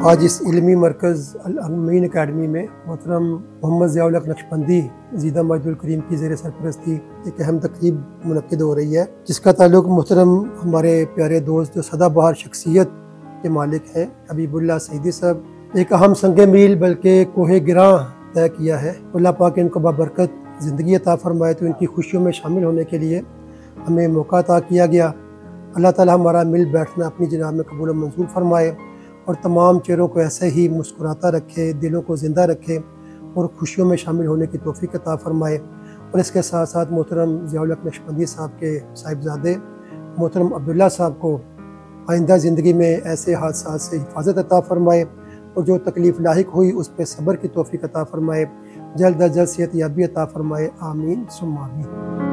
आज इस इल्मी मरकज़ अल अमीन अकेडमी में मोहतरम मोहम्मद ज़िया उल हक नक्शबंदी ज़ीदा मजदुल करीम की ज़ेर सरपरस्ती एक अहम तकरीब मुनक्किद हो रही है, जिसका ताल्लुक़ मोहतरम हमारे प्यारे दोस्त जो सदाबहार शख्सियत के मालिक हैं हबीबुल्लाह सईदी साहब। एक अहम संगे मील बल्कि कोहे गिरां तय किया है। अल्लाह पाक इनको बाबरकत ज़िंदगी अता फरमाए, तो इनकी खुशियों में शामिल होने के लिए हमें मौका अता किया गया। अल्लाह ताला हमारा मिल बैठना अपनी जनाब में कबूल मंजूर फरमाए और तमाम चेहरों को ऐसे ही मुस्कुराता रखे, दिलों को ज़िंदा रखे और खुशियों में शामिल होने की तौफीक अता फरमाए। और इसके साथ साथ मोहतरम ज़िया उल हक नक्शबंदी साहब के साहिबजादे मोहतरम अब्दुल्ला साहब को आइंदा ज़िंदगी में ऐसे हादसात से हिफाजत अता फरमाए और जो तकलीफ़ लाहिक हुई उस पर सब्र की तौफीक अता फरमाए। जल्द अज जल्द सेहत याबी अता फरमाए। आमीन सुम्मा आमीन।